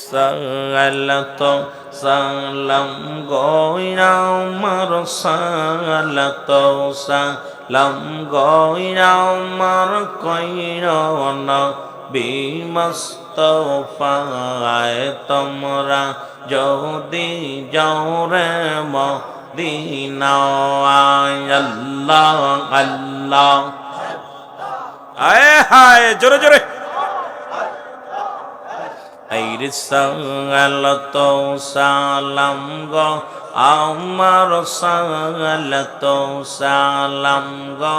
সালাতু সালাম গয়না আমার সালাতু সালাম গয়না আমার কইরা নবী মুস্তাফায় তোমরা যদি যাও রে মদিনায় আল্লাহ আল্লাহ আয় হায় জোরে জোরে আইরে সালাতু সালাম গো আমার সালাতু সালাম গো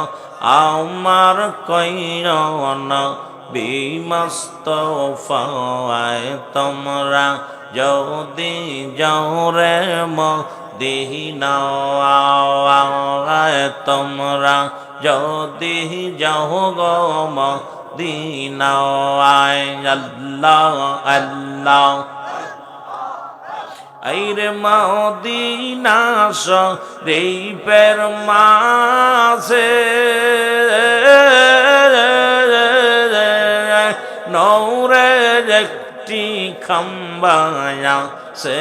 আমার কইরা নবী মুস্তাফায় তোমরা যদি যাও রে মদিনায় তোমরা যদি যাও গো মদিনায় আল্লাহ আল্লাহ আইরে মদিনা শরীফের মাঝে নূরের একটি খাম্বায়া সে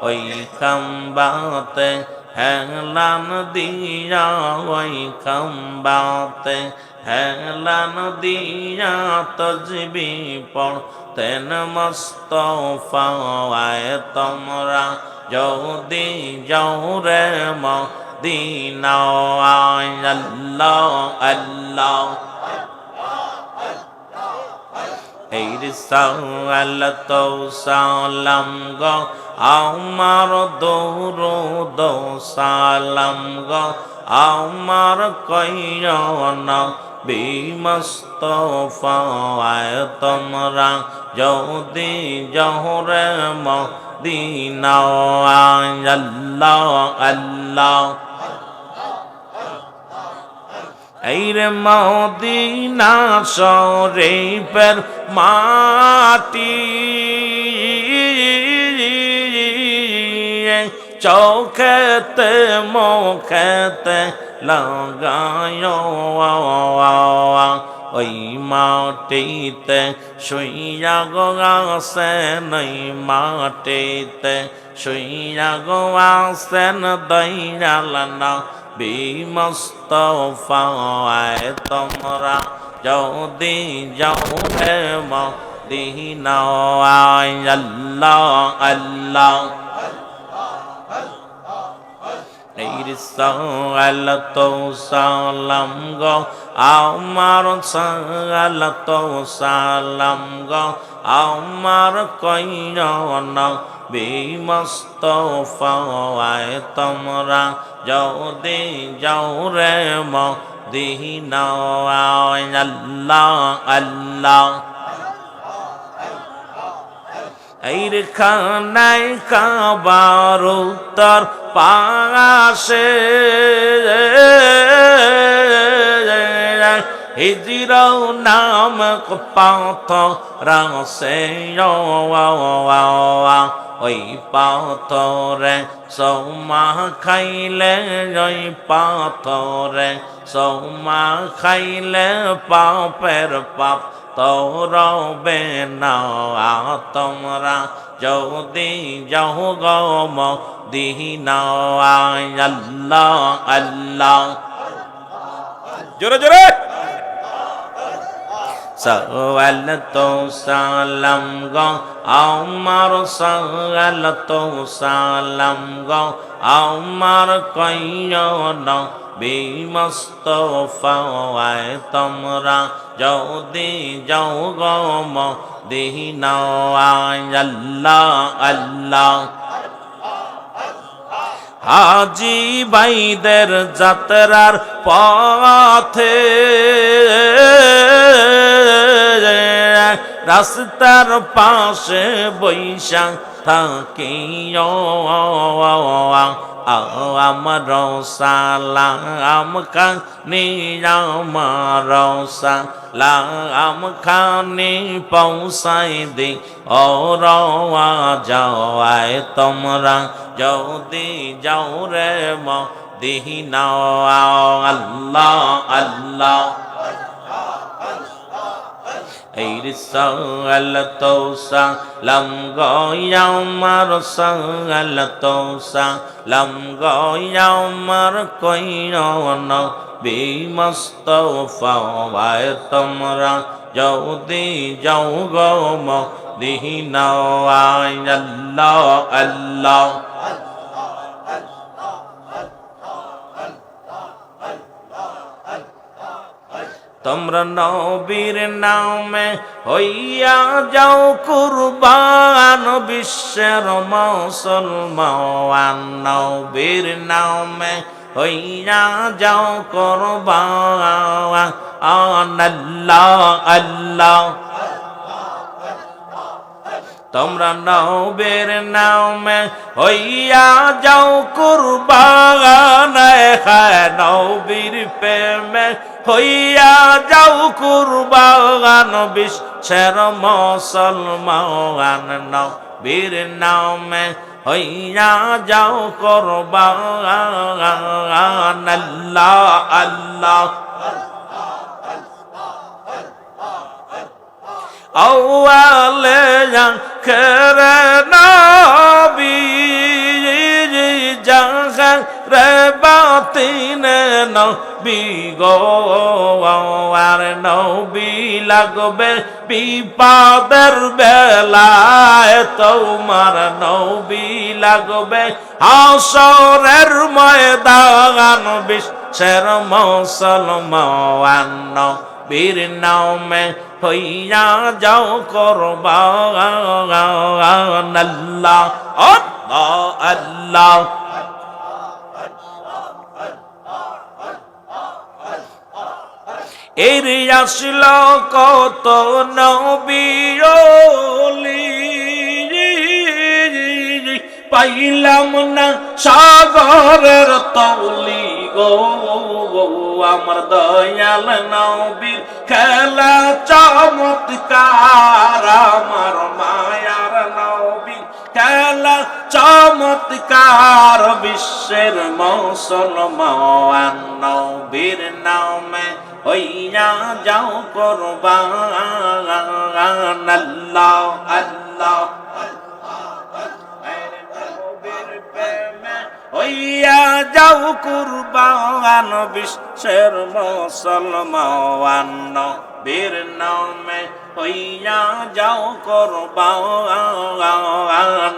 ওই খাম্বাতে হেলান দিয়া ওই খাম্বাতে হেলান দিয়া তসবি পড়তেন মুস্তাফায় তোমরা যদি যাও রে মদিনায় আল্লাহ আল্লাহ এই সালাতু সালাম গো আমার দরুদ সালাম গো আমার কইরা নবী মুস্তাফায় তোমরা যদি যাও রে মদিনায় আল্লাহ আল্লাহ এইরে মদিনা শরীফের মাটি চৌখেতে মুখেতে লাগায় ওই মাটিতে শুইয়া গো আসেন ওই মাটিতে শুইয়া গো আসেন দয়ালানা বি মুস্তাফায় তোমরা যদি যাও রে মদিনায় আল্লাহ আল্লাহ এই সালাতু সালাম গো আমার সালাতু সালাম গো আমার কইরা নবী মুস্তাফায় তোমরা যদি যাও রে মদিনায় আল্লাহ আল্লাহ এইর খানায় কাবার উত্তর পাশে হিজরাও নামক পাথর আছে ওই পাথরে সৌমা খাইলে ওই পাথরে সৌমা খাইলে পাপের পাপ তরবে না তোমরা যদি যাও গো মদিনায় আল্লাহ আল্লাহ জোরে জোরে সালাতু সালাম গো আমার সালাতু সালাম গো আমার কইরা নবী মুস্তাফায় তোমরা যদি যাও গো মদিনায় আল্লাহ আল্লাহ হাজি ভাইদের যাত্রার পথে রাস্তার পাশে বৈশা থাকি আমার সালাম খানি আমার সালাম খানি পৌঁছাই দি ওর যাওয়ায় তোমরা যদি যাও রে মদিনায় আল্লাহ আল্লাহ সালাতু সালাম গো আমার সালাতু সালাম গো আমার কইও নবী মুস্তাফা ওয়ায় তোমরা যদি যাও গো মদিনা আল্লাহ আল্লাহ তোমরা নবীর নামে হইয়া যাও কুরবান বিশ্বের মুসলমান নবীর নামে হইয়া যাও কুরবান আল্লাহ আল্লাহ তোমরা নবীর নামে হইয়া যাও কুরবান নবীর প্রেমে হইয়া যাও কুরবান বিশ্বের মুসলমান নবীর নামে হইয়া যাও কুরবান আল্লাহ আল্লাহ আউয়ালে জাখরে নবী জাখরে বাতিনে নবী গো আর নবী লাগবে বিপদের বেলায় তোমার নবী লাগবে হাসরের ময়দান বিশ্বের মুসলমান নবীর নামে হইয়া যাও কুরবান আল্লাহ আল্লাহ আল্লাহ এর আসল কত নবী ওলি পাইলাম না সাগরের তলি গো আমার দয়াল নবীর খেলা চমৎকার আমার মায়ার নবী খেলা চমৎকার বিশ্বের মুসলমান নবীর নামে হইয়া যাও কুরবান আল্লাহ আল্লাহ হইয়া যাও কুরবান বিশ্বের মুসলমান নবীর নামে হইয়া যাও কুরবান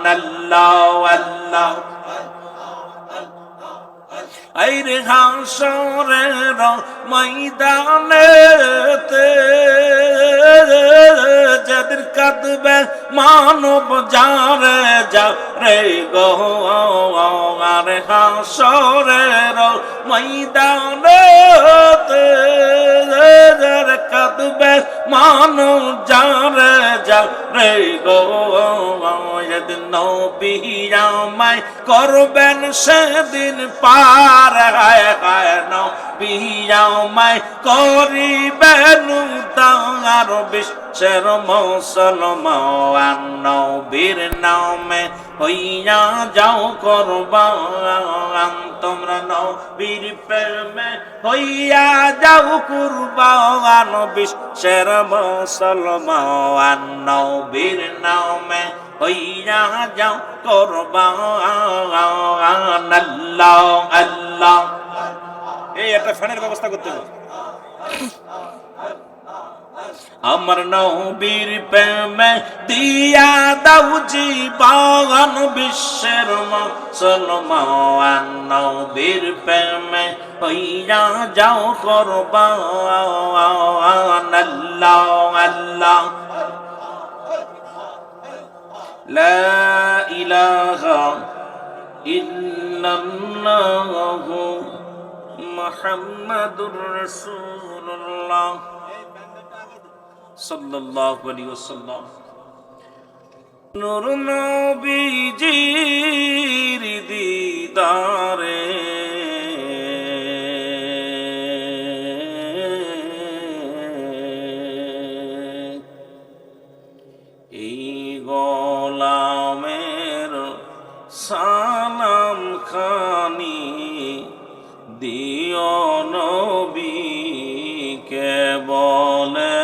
আল্লাহ আল্লাহ আইরে হাসরের ময়দানেতে যাদের কাঁদবে মানব যারে যারে গো আরে হাসরের ময়দানেতে যারে কাঁদবে মানব যারে যারে গো যেদিন নবী আমায় করবেন সেদিন পার হায় হায় নবী আমায় করিবেন তার বিশ্বের মুসলমান নবীর নামে হইয়া যাও কুরবান তোমরা নবীর প্রেমে হইয়া যাও কুরবান বিশ্বের মুসলমান নবীর নামে হইয়া যাও কুরবান আল্লাহ আল্লাহ এই একটা ফ্যানের ব্যবস্থা করতে হবে আমার নবীর প্রেমে দিয়া দাও জীবন বিশ্বের মুসলমান নবীর প্রেমে হইয়া যাও কুরবান আল্লাহ আল্লাহ লা ইলাহা ইল্লাল্লাহু মুহাম্মাদুর রাসূলুল্লাহ সাল্লাল্লাহু আলাইহি ওয়াসাল্লাম নূর নবীজির দিদারে এই গোলামের সালাম খানি দিও নবীকে বলে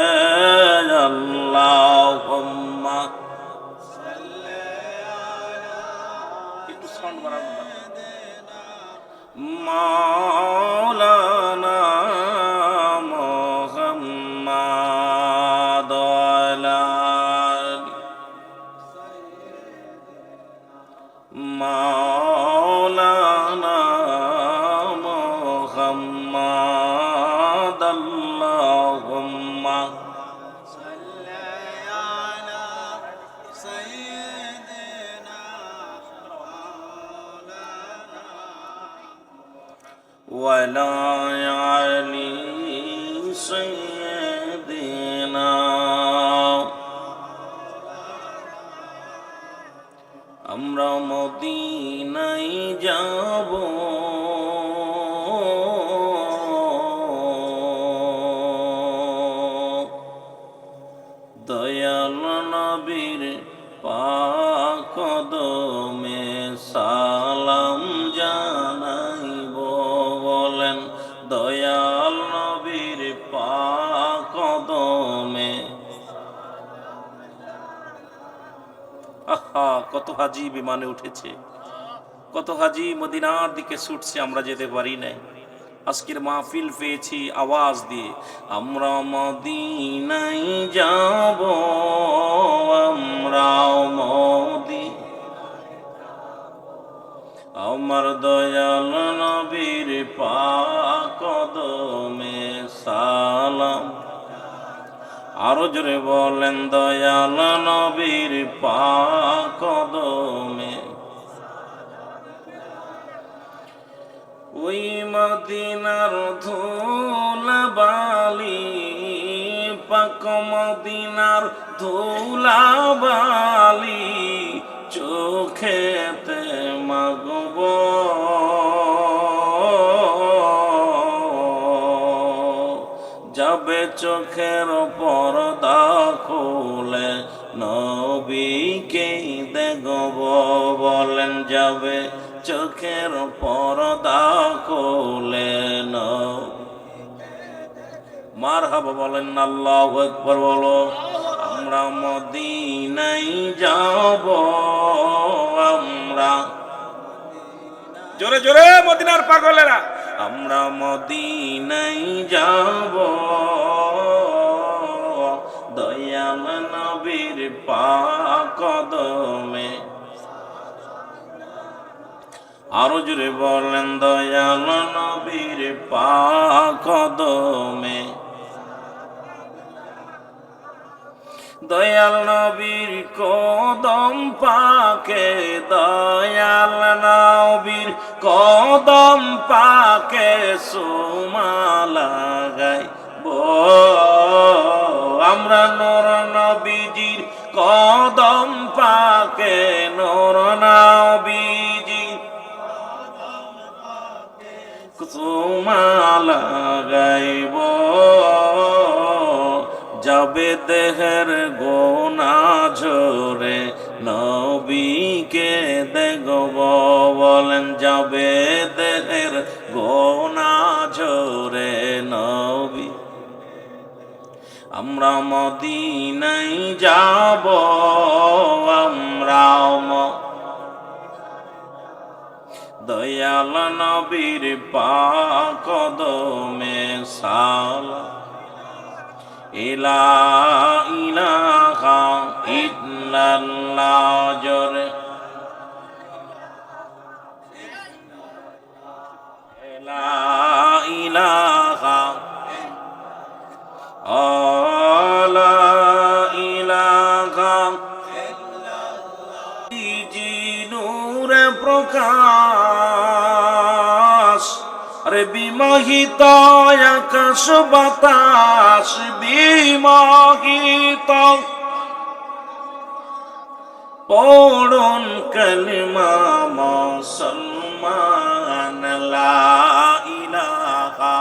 وعلى آل سيدنا আমরা মদিনায় যাব দয়াল নবীর পাক কদমে সালাম জানাইব বলেন দয়াল নবীর পাক কদমে। আহা, কত হাজি বিমানে উঠেছে, কত হাজি মদিনার দিকে ছুটছে, আমরা যেতে পারি নাই। আজকের মাহফিল পেয়েছি আওয়াজ দিয়ে, আমরা মদিনায় যাব, আমরা আমার দয়াল নবীর পাক কদমে সালাম। আরো জোরে বলেন দয়াল নবীর পাক কদমে। ওই মদিনার ধুলাবালি, পাক মদিনার ধুলাবালি চোখেতে মাগব, যাবে চোখের পর্দা খুলে নবীকে দেখব বলেন যাবে চোখের পর্দা খুলে মারহাবা বলেন আল্লাহু আকবার বলো। আমরা মদিনায় যাব, আমরা জোরে জোরে মদিনার পাগলেরা, আমরা মদিনায় যাব দয়াল নবীর পাক কদমে। আরো জোরে বলেন দয়াল নবীর পাক কদমে। দয়াল নবীর কদম পাকে, দয়াল নবীর কদম পাকে সুমা লাগাইব, আমরা নূর নবীজির কদম পাকে, নূর নবীজির সুমা লাগাইব, যাবে দেহের গোনা ঝরে নবীকে দেখব বলেন যাবে দেহের গোনা ঝরে নবী। আমরা মদিনায় যাব, আমরা দয়াল নবীর পাক কদমে সালাম। ইলা ইলাহা ইল্লাল্লাহ জোরে, ইলা ইলাহা আলা ইলাহা ইল্লাল্লাহ, নূরে প্রকাশ, আরে বিমোহিত আকাশ বাতাস, বিমোহিত পড়ুন কালিমা মুসলমান লা ইলাহা,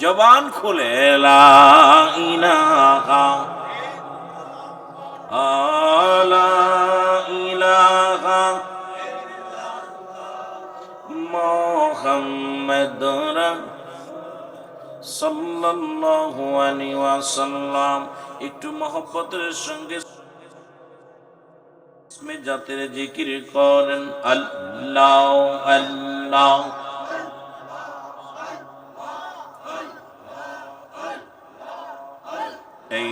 জবান খুলে লা ইলাহা আলা ইলাহা মুহাম্মাদুর সাল্লাল্লাহু আলাইহি ওয়াসাল্লাম। একটু মহব্বতের সঙ্গে ইসমে জাতের জিকির করেন আল্লাহ আল্লাহ। এই